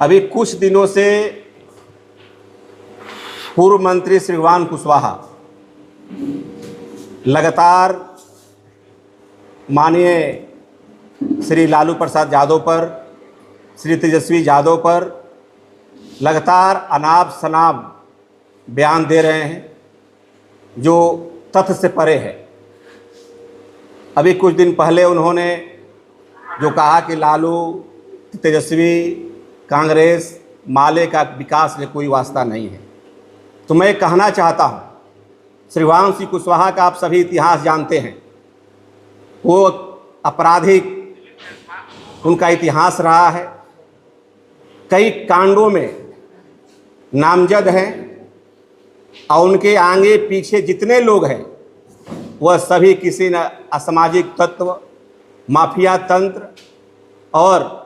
अभी कुछ दिनों से पूर्व मंत्री श्रीवान कुशवाहा लगातार माननीय श्री लालू प्रसाद यादव पर, श्री तेजस्वी यादव पर लगातार अनाप शनाप बयान दे रहे हैं जो तथ्य से परे है। अभी कुछ दिन पहले उन्होंने जो कहा कि लालू, तेजस्वी, कांग्रेस, माले का विकास में कोई वास्ता नहीं है, तो मैं कहना चाहता हूँ, श्रीवान सिंह कुशवाहा का आप सभी इतिहास जानते हैं। वो आपराधिक उनका इतिहास रहा है, कई कांडों में नामजद हैं और उनके आगे पीछे जितने लोग हैं वह सभी किसी न असामाजिक तत्व, माफिया तंत्र और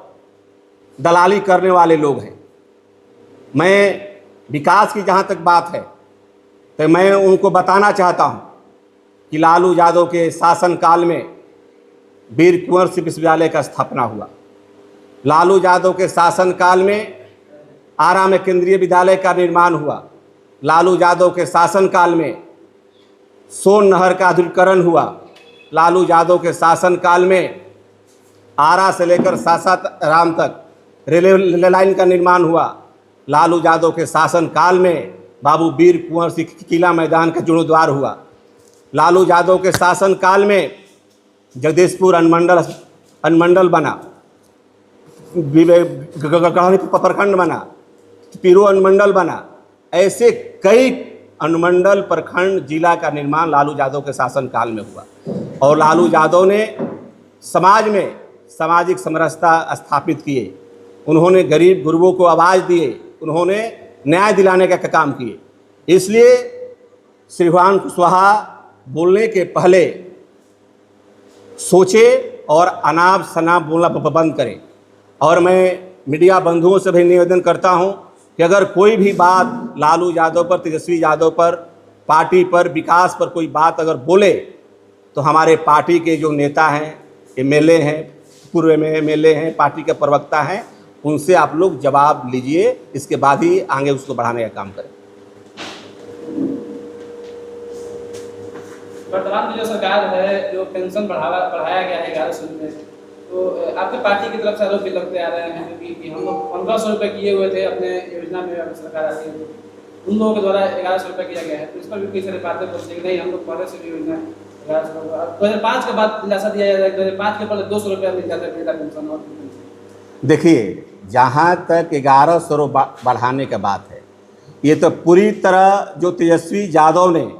दलाली करने वाले लोग हैं। मैं विकास की जहाँ तक बात है तो मैं उनको बताना चाहता हूँ कि लालू यादव के शासनकाल में वीर कुंवर सिंह विश्वविद्यालय का स्थापना हुआ। लालू यादव के शासनकाल में आरा में केंद्रीय विद्यालय का निर्माण हुआ। लालू यादव के शासनकाल में सोन नहर का आधुनिकीकरण हुआ। लालू यादव के शासनकाल में आरा से लेकर सासाराम तक रेलवे लाइन का निर्माण हुआ। लालू यादव के शासनकाल में बाबू वीर कुंवर सिंह किला मैदान का जीर्णोद्धार हुआ। लालू यादव के शासनकाल में जगदीशपुर अनुमंडल बना, प्रखंड बना, पीरो अनुमंडल बना। ऐसे कई अनुमंडल, प्रखंड, जिला का निर्माण लालू यादव के शासनकाल में हुआ। और लालू यादव ने समाज में सामाजिक समरसता स्थापित किए। उन्होंने गरीब गुरबों को आवाज़ दिए, उन्होंने न्याय दिलाने का काम किए। इसलिए श्रीवान कुशवाहा बोलने के पहले सोचे और अनाप शनाप बोलना बंद करें। और मैं मीडिया बंधुओं से भी निवेदन करता हूं कि अगर कोई भी बात लालू यादव पर, तेजस्वी यादव पर, पार्टी पर, विकास पर कोई बात अगर बोले तो हमारे पार्टी के जो नेता हैं, एमएलए हैं, पूर्व में एमएलए हैं, पार्टी के प्रवक्ता हैं, उनसे आप लोग जवाब लीजिए। इसके बाद ही आगे उसको बढ़ाने का काम करें। वर्तमान में जो सरकार है, जो पेंशन बढ़ाया गया है 1100 रुपये, तो आपकी पार्टी की तरफ से आरोप भी लगते आ रहे हैं कि हम लोग 1500 रुपये किए हुए थे अपने योजना में, अगर सरकार आती है तो उन लोगों के द्वारा 1100 रुपये किया गया है। तो इस पर भी कई सारी बातें बोलते हैं कि नहीं, हम लोग पहले से भी योजना 2005 के बाद दिलासा दिया जाता है, 2005 के पहले 200 रुपया मिल जाता है पेंशन। और देखिए, जहाँ तक 1100 बढ़ाने की बात है, ये तो पूरी तरह जो तेजस्वी यादव ने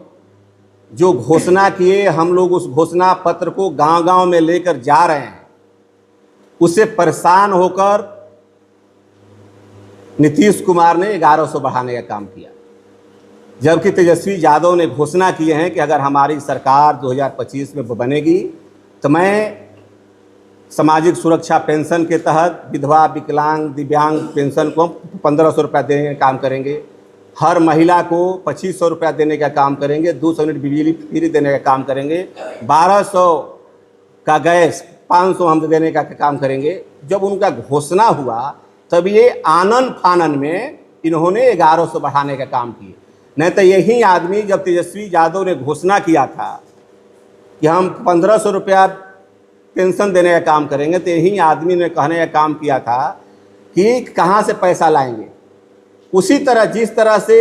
जो घोषणा किए, हम लोग उस घोषणा पत्र को गांव-गांव में लेकर जा रहे हैं। उससे परेशान होकर नीतीश कुमार ने 1100 बढ़ाने का काम किया, जबकि तेजस्वी यादव ने घोषणा किए हैं कि अगर हमारी सरकार 2025 में बनेगी तो मैं सामाजिक सुरक्षा पेंशन के तहत विधवा, विकलांग, दिव्यांग पेंशन को 1500 रुपया देने का काम करेंगे। हर महिला को 2500 रुपया देने का काम करेंगे। 200 यूनिट बिजली फ्री देने का काम करेंगे। 1200 का गैस, 500 हम देने का काम करेंगे। जब उनका घोषणा हुआ तब ये आनन फानन में इन्होंने 1100 बढ़ाने का काम किए। नहीं तो यही आदमी, जब तेजस्वी यादव ने घोषणा किया था कि हम 1500 रुपया पेंशन देने का काम करेंगे, तो यही आदमी ने कहने का काम किया था कि कहाँ से पैसा लाएंगे। उसी तरह जिस तरह से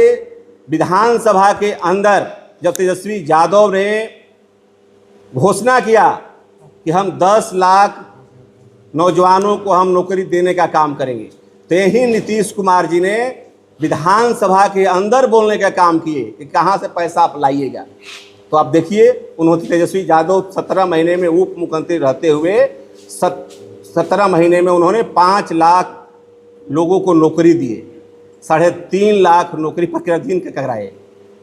विधानसभा के अंदर जब तेजस्वी यादव ने घोषणा किया कि हम 10 लाख नौजवानों को हम नौकरी देने का काम करेंगे, तो यही नीतीश कुमार जी ने विधानसभा के अंदर बोलने का काम किए कि कहाँ से पैसा आप लाइएगा। तो आप देखिए, उन्होंने तेजस्वी यादव 17 महीने में उप मुख्यमंत्री रहते हुए 17 महीने में उन्होंने 5 लाख लोगों को नौकरी दिए, 3.5 लाख नौकरी प्रतिदिन के कराए।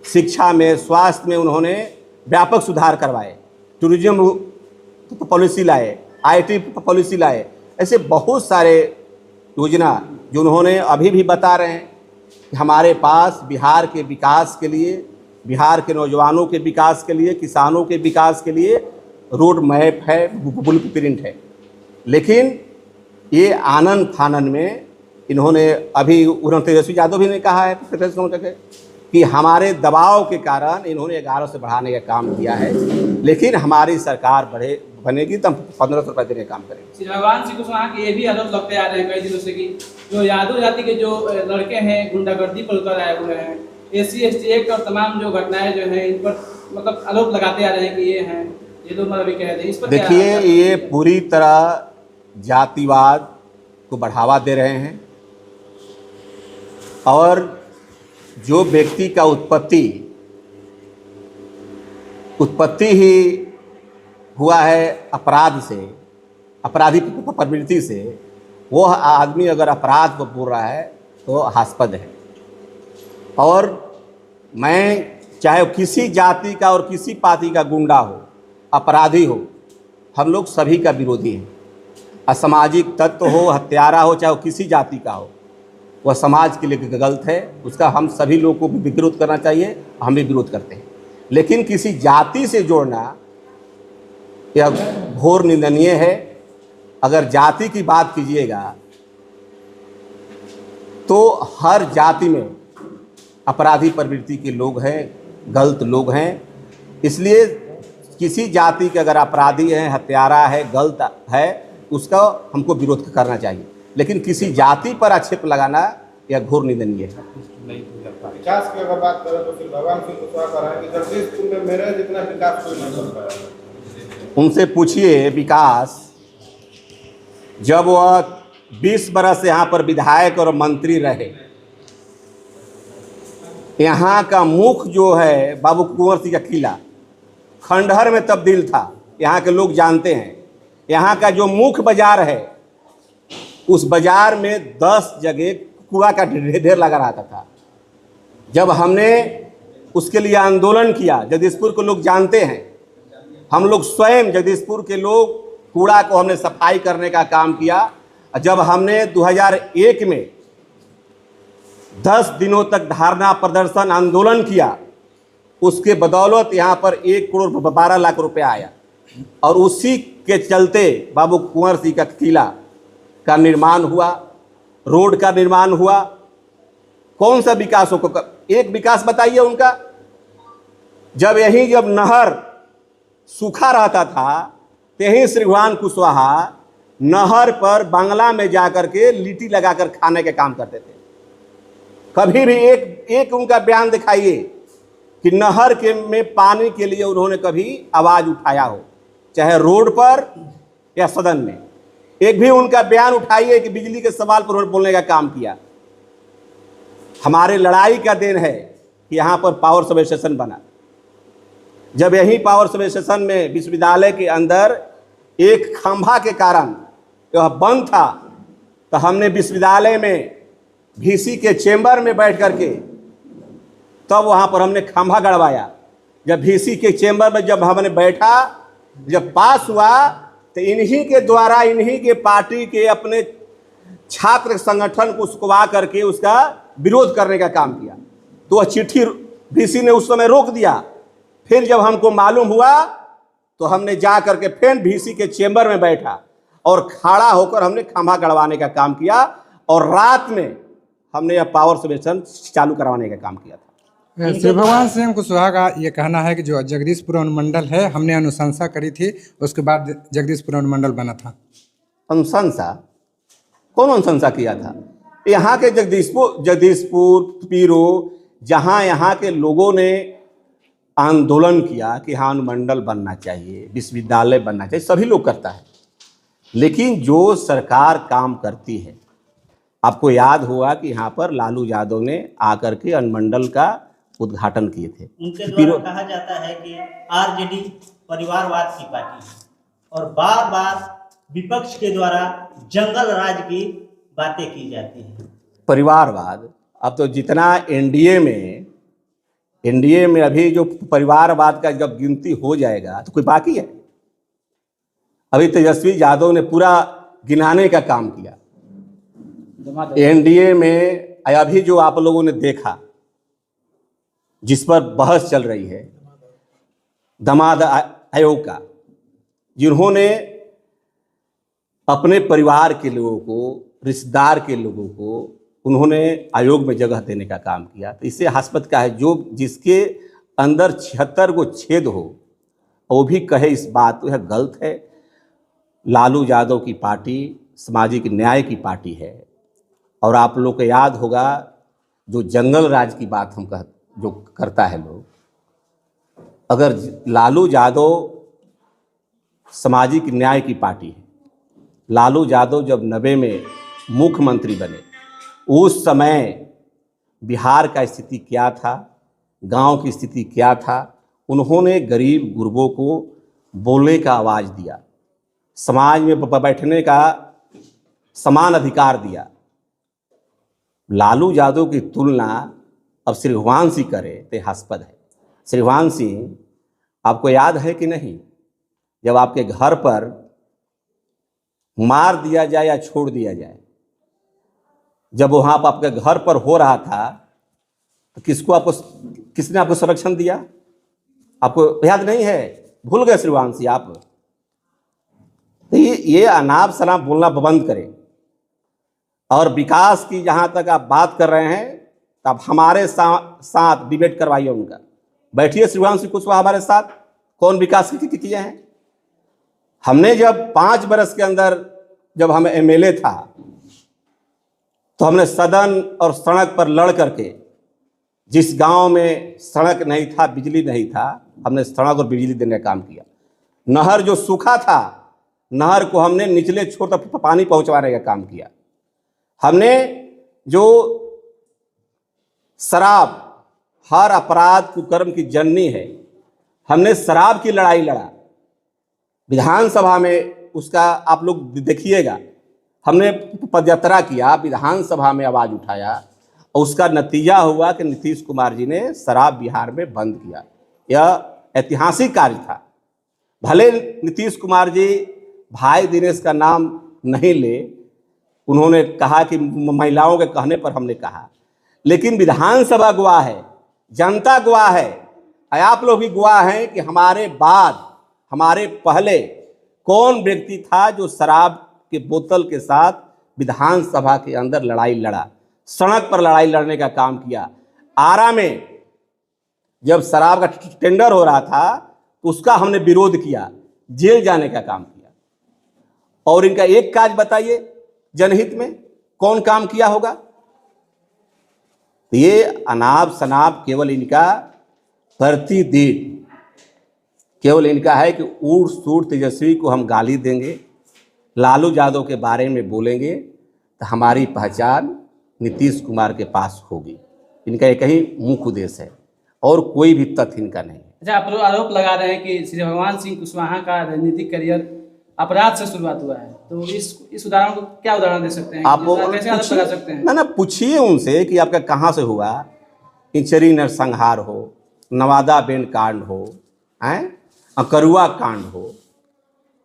शिक्षा में, स्वास्थ्य में उन्होंने व्यापक सुधार करवाए। टूरिज्म पॉलिसी लाए, IT पॉलिसी लाए। ऐसे बहुत सारे योजना जो उन्होंने अभी भी बता रहे हैं कि हमारे पास बिहार के विकास के लिए, बिहार के नौजवानों के विकास के लिए, किसानों के विकास के लिए रोड मैप है, ब्लूप्रिंट है। लेकिन ये आनन फानन में इन्होंने अभी उन्होंने तेजस्वी यादव भी ने कहा है प्रेस कॉन्फ्रेंस कि हमारे दबाव के कारण इन्होंने 1100 से बढ़ाने का काम किया है, लेकिन हमारी सरकार बनेगी तो हम 1500 रुपये देने का काम करेंगे। श्री भगवान सिंह कुशवाहा के ये भी आरोप लगते आ रहे हैं कई दिनों से कि जो यादव जाति के जो लड़के हैं गुंडागर्दी पर उतर आए हुए हैं, SC/ST एक्ट और तमाम जो घटनाएं जो हैं इन पर मतलब आरोप लगाते आ रहे हैं कि ये हैं, ये लोग अभी कह रहे हैं, इस पर देखिए ये पूरी तरह जातिवाद को बढ़ावा दे रहे हैं और जो व्यक्ति का उत्पत्ति ही हुआ है अपराध से, अपराधी प्रवृत्ति से, वो आदमी अगर अपराध को बोल रहा है तो हास्पद है। और मैं चाहे किसी जाति का और किसी पार्टी का गुंडा हो, अपराधी हो, हम लोग सभी का विरोधी हैं। असामाजिक तत्व हो, हत्यारा हो, चाहे वो किसी जाति का हो, वह समाज के लिए गलत है, उसका हम सभी लोगों को भी विरोध करना चाहिए, हम भी विरोध करते हैं। लेकिन किसी जाति से जोड़ना यह घोर निंदनीय है। अगर जाति की बात कीजिएगा तो हर जाति में अपराधी प्रवृत्ति के लोग हैं, गलत लोग हैं, इसलिए किसी जाति के अगर अपराधी हैं, हत्यारा है, गलत है, उसका हमको विरोध करना चाहिए। लेकिन किसी जाति पर आक्षेप लगाना यह घोर निंदनीय है। विकास की अगर बात करें तो फिर भगवान सिंह कुशवाहा कह रहे हैं कि जगदीशपुर में मेरे जितना विकास कोई नहीं कर पाया। उनसे पूछिए विकास, जब वह 20 बरस यहाँ पर विधायक और मंत्री रहे, यहाँ का मुख्य जो है बाबू कुंवर सिंह का किला खंडहर में तब्दील था, यहाँ के लोग जानते हैं। यहाँ का जो मुख्य बाजार है, उस बाजार में 10 जगह कूड़ा का ढेर लगा रहता था। जब हमने उसके लिए आंदोलन किया, जगदीशपुर के लोग जानते हैं, हम लोग स्वयं जगदीशपुर के लोग कूड़ा को हमने सफाई करने का काम किया। जब हमने 2001 में 10 दिनों तक धरना प्रदर्शन आंदोलन किया, उसके बदौलत यहाँ पर 1 करोड़ 12 लाख रुपया आया और उसी के चलते बाबू कुंवर सिंह का किला का निर्माण हुआ, रोड का निर्माण हुआ। कौन सा विकास हो, एक विकास बताइए उनका। जब नहर सूखा रहता था, तो यहीं श्री भगवान कुशवाहा नहर पर बांग्ला में जाकर के लिट्टी लगाकर खाने के काम करते थे। कभी भी एक उनका बयान दिखाइए कि नहर में पानी के लिए उन्होंने कभी आवाज़ उठाया हो, चाहे रोड पर या सदन में। एक भी उनका बयान उठाइए कि बिजली के सवाल पर उन्होंने बोलने का काम किया। हमारे लड़ाई का दिन है कि यहाँ पर पावर सब स्टेशन बना। जब यही पावर सब स्टेशन में विश्वविद्यालय के अंदर एक खंभा के कारण यह बंद था, तो हमने विश्वविद्यालय में VC के चेंबर में बैठ करके तब वहाँ पर हमने खंभा गड़वाया। जब VC के चेंबर में जब हमने बैठा, जब पास हुआ, तो इन्हीं के द्वारा, इन्हीं के पार्टी के अपने छात्र संगठन को उसकवा करके उसका विरोध करने का काम किया। तो वह चिट्ठी VC ने उस समय रोक दिया। फिर जब हमको मालूम हुआ तो हमने जा करके फिर VC के चेंबर में बैठा और खड़ा होकर हमने खंभा गड़वाने का काम किया और रात में हमने यह पावर स्टेशन चालू करवाने का काम किया था। श्री भगवान सिंह कुशवाहा का ये कहना है कि जो जगदीशपुर अनुमंडल है, हमने अनुशंसा करी थी, उसके बाद जगदीशपुर अनुमंडल बना था। अनुशंसा? कौन अनुशंसा किया था? यहाँ के जगदीशपुर पीरो, जहाँ यहाँ के लोगों ने आंदोलन किया कि हाँ अनुमंडल बनना चाहिए, विश्वविद्यालय बनना चाहिए, सभी लोग करता है। लेकिन जो सरकार काम करती है, आपको याद होगा कि यहाँ पर लालू यादव ने आकर के अनुमंडल का उद्घाटन किए थे। उनके द्वारा कहा जाता है कि RJD परिवारवाद की पार्टी है और बार बार विपक्ष के द्वारा जंगल राज की बातें की जाती हैं। परिवारवाद, अब तो जितना एनडीए में अभी जो परिवारवाद का जब गिनती हो जाएगा तो कोई बाकी है? अभी तेजस्वी यादव ने पूरा गिनाने का काम किया। एनडीए में अभी जो आप लोगों ने देखा, जिस पर बहस चल रही है, दामाद आयोग का, जिन्होंने अपने परिवार के लोगों को रिश्तेदार के लोगों को उन्होंने आयोग में जगह देने का काम किया। तो इससे हास्पद का है, जो जिसके अंदर 76 को छेद हो वो भी कहे इस बात तो यह गलत है। लालू यादव की पार्टी सामाजिक न्याय की पार्टी है। और आप लोग को याद होगा जो जंगल राज की बात हम जो करता है लोग, अगर लालू यादव सामाजिक न्याय की पार्टी है, लालू यादव जब 90 में मुख्यमंत्री बने उस समय बिहार का स्थिति क्या था, गांव की स्थिति क्या था, उन्होंने गरीब गुरबों को बोलने का आवाज़ दिया, समाज में बैठने का समान अधिकार दिया। लालू यादव की तुलना अब श्रीमान सिंह करे तो हास्पद है। श्रीमान सिंह आपको याद है कि नहीं, जब आपके घर पर मार दिया जाए या छोड़ दिया जाए, जब वहाँ पर आपके घर पर हो रहा था तो किसने आपको संरक्षण दिया? आपको याद नहीं है? भूल गए श्रीमान सिंह आप? तो ये अनाप शनाप बोलना बंद करें। और विकास की जहाँ तक आप बात कर रहे हैं तो आप हमारे साथ डिबेट करवाइए उनका। बैठिए श्रीमान सिंह कुशवाहा हमारे साथ, कौन विकास किए हैं। हमने जब 5 बरस के अंदर जब हम एमएलए था तो हमने सदन और सड़क पर लड़ करके, जिस गांव में सड़क नहीं था, बिजली नहीं था, हमने सड़क और बिजली देने का काम किया। नहर जो सूखा था, नहर को हमने निचले छोर तक पानी पहुंचवाने का काम किया। हमने जो शराब हर अपराध कुकर्म की जननी है, हमने शराब की लड़ाई लड़ा विधानसभा में, उसका आप लोग देखिएगा। हमने पदयात्रा किया, विधानसभा में आवाज़ उठाया और उसका नतीजा हुआ कि नीतीश कुमार जी ने शराब बिहार में बंद किया। यह ऐतिहासिक कार्य था। भले नीतीश कुमार जी भाई दिनेश का नाम नहीं ले, उन्होंने कहा कि महिलाओं के कहने पर हमने कहा, लेकिन विधानसभा गवाह है, जनता गवाह है, आप लोग भी गवाह हैं कि हमारे बाद, हमारे पहले कौन व्यक्ति था जो शराब के बोतल के साथ विधानसभा के अंदर लड़ाई लड़ा, सड़क पर लड़ाई लड़ने का काम किया। आरा में जब शराब का टेंडर हो रहा था तो उसका हमने विरोध किया, जेल जाने का काम किया। और इनका एक काज बताइए जनहित में कौन काम किया होगा? तो ये अनाप शनाप केवल इनका प्रतिदिन केवल इनका है कि ऊट सूट तेजस्वी को हम गाली देंगे, लालू यादव के बारे में बोलेंगे तो हमारी पहचान नीतीश कुमार के पास होगी। इनका एक ही मुख्य उद्देश्य है और कोई भी तथ्य इनका नहीं है। अच्छा, आप लोग आरोप लगा रहे हैं कि श्री भगवान सिंह कुशवाहा का राजनीतिक करियर अपराध से शुरुआत हुआ है, तो इस उदाहरण को क्या उदाहरण दे सकते हैं? आप कैसे आरोप लगा सकते हैं? ना पूछिए उनसे कि आपका कहाँ से हुआ। इंचरी नरसंहार हो, नवादा बेन कांड हो, अकरुआ कांड हो,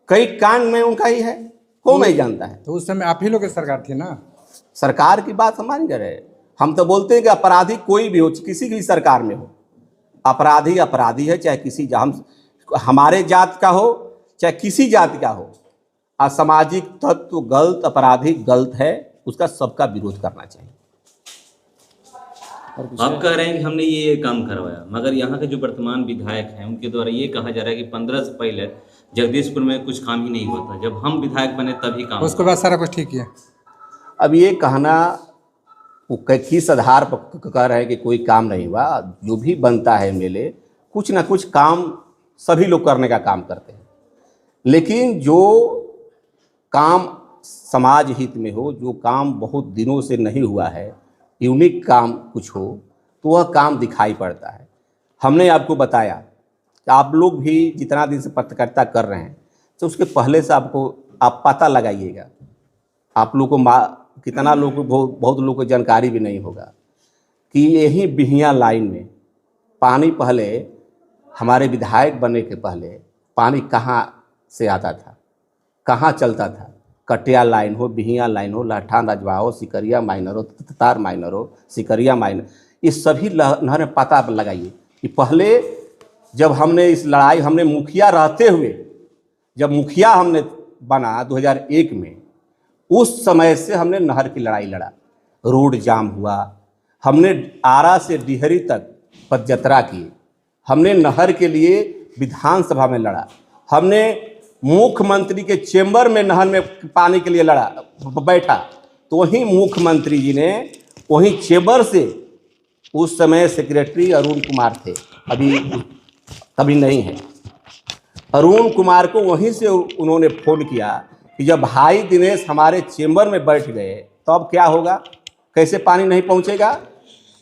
कई कांड में उनका ही है, कौन नहीं जानता है? तो उस समय आप ही लोग की सरकार थी ना। सरकार की बात हम मान रहे हैं। हम तो बोलते हैं कि अपराधी कोई भी हो, किसी भी सरकार में हो, अपराधी अपराधी है, चाहे किसी हमारे जात का हो चाहे किसी जाति का हो। असामाजिक तत्व गलत, अपराधी गलत है, उसका सबका विरोध करना चाहिए। आप कह रहे हैं कि हमने ये काम करवाया, मगर यहाँ के जो वर्तमान विधायक हैं उनके द्वारा ये कहा जा रहा है कि 15 से पहले जगदीशपुर में कुछ काम ही नहीं हुआ था, जब हम विधायक बने तभी काम, उसके बाद सारा कुछ ठीक किया। अब ये कहना वो किस आधार पर कह रहे हैं कि कोई काम नहीं हुआ? जो भी बनता है एमएलए, कुछ ना कुछ काम सभी लोग करने का काम करते हैं, लेकिन जो काम समाज हित में हो, जो काम बहुत दिनों से नहीं हुआ है, यूनिक काम कुछ हो, तो वह काम दिखाई पड़ता है। हमने आपको बताया कि आप लोग भी जितना दिन से पत्रकारिता कर रहे हैं, तो उसके पहले से आप पता लगाइएगा। आप लोग को कितना लोग को बहुत लोग को जानकारी भी नहीं होगा कि यही बिहिया लाइन में पानी, पहले हमारे विधायक बनने के पहले पानी कहाँ से आता था, कहाँ चलता था? कटिया लाइन हो, बिहिया लाइन हो, लहठान रजवा हो, सिकरिया माइनर हो, ततार माइनर हो, सिकरिया माइनर, ये सभी नहर में पता लगाइए कि पहले जब हमने इस लड़ाई, हमने मुखिया रहते हुए, जब मुखिया हमने बना 2001 में, उस समय से हमने नहर की लड़ाई लड़ा, रोड जाम हुआ, हमने आरा से डिहरी तक पदयात्रा की, हमने नहर के लिए विधानसभा में लड़ा, हमने मुख्यमंत्री के चेंबर में नहर में पानी के लिए लड़ा बैठा, तो वहीं मुख्यमंत्री जी ने वहीं चेंबर से, उस समय सेक्रेटरी अरुण कुमार थे, अभी नहीं है, अरुण कुमार को वहीं से उन्होंने फ़ोन किया कि जब भाई दिनेश हमारे चेंबर में बैठ गए तो अब क्या होगा, कैसे पानी नहीं पहुंचेगा,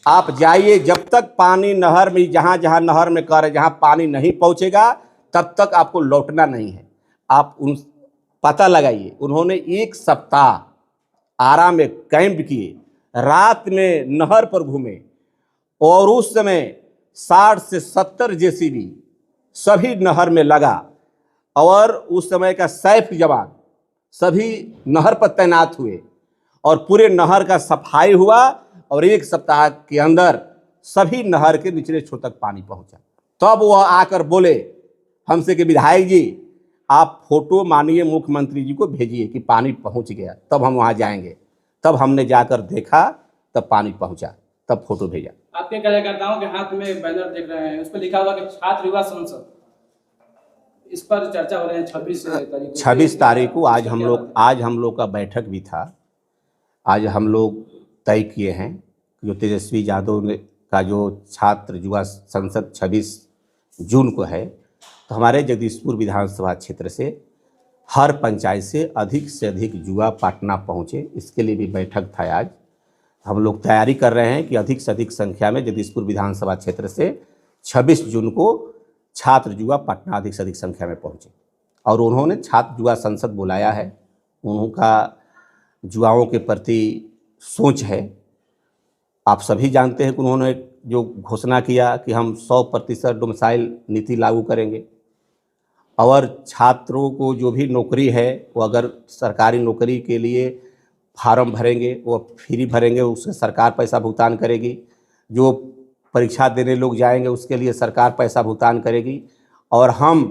आप जाइए, जब तक पानी नहर में, जहाँ जहाँ नहर में कह रहे जहाँ पानी नहीं पहुंचेगा तब तक आपको लौटना नहीं है, आप उन पता लगाइए। उन्होंने 1 सप्ताह आरा में कैंप किए, रात में नहर पर घूमे, और उस समय 60 से 70 जेसीबी सभी नहर में लगा, और उस समय का सैफ जवान सभी नहर पर तैनात हुए, और पूरे नहर का सफाई हुआ, और 1 सप्ताह के अंदर सभी नहर के निचले छोर तक पानी पहुंचा। तब वह आकर बोले हमसे कि विधायक जी आप फोटो माननीय मुख्यमंत्री जी को भेजिए कि पानी पहुंच गया, तब हम वहां जाएंगे। तब हमने जाकर देखा, तब पानी पहुंचा, तब फोटो भेजा। आपके कार्यकर्ताओं के हाथ में बैनर देख रहे हैं, उस पर लिखा हुआ कि छात्र युवा संसद, इस पर चर्चा हो रही है 26 तारीख को। आज हम लोग का बैठक भी था। आज हम लोग तय किए हैं जो तेजस्वी यादव ने का जो छात्र युवा संसद 26 जून को है, तो हमारे जगदीशपुर विधानसभा क्षेत्र से हर पंचायत से अधिक युवा पटना पहुँचे, इसके लिए भी बैठक था। आज हम लोग तैयारी कर रहे हैं कि अधिक से अधिक संख्या में जगदीशपुर विधानसभा क्षेत्र से 26 जून को छात्र युवा पटना अधिक से अधिक संख्या में पहुँचे, और उन्होंने छात्र युवा संसद बुलाया है। उनका युवाओं के प्रति सोच है। आप सभी जानते हैं कि उन्होंने जो घोषणा किया कि हम 100% डोमिसाइल नीति लागू करेंगे, और छात्रों को जो भी नौकरी है वो अगर सरकारी नौकरी के लिए फार्म भरेंगे वो फ्री भरेंगे, उससे सरकार पैसा भुगतान करेगी। जो परीक्षा देने लोग जाएंगे उसके लिए सरकार पैसा भुगतान करेगी, और हम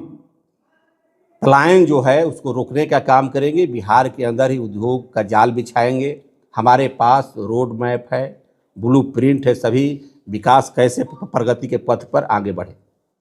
पलायन जो है उसको रोकने का काम करेंगे। बिहार के अंदर ही उद्योग का जाल बिछाएंगे। हमारे पास रोड मैप है, ब्लूप्रिंट है, सभी विकास कैसे प्रगति के पथ पर आगे बढ़े।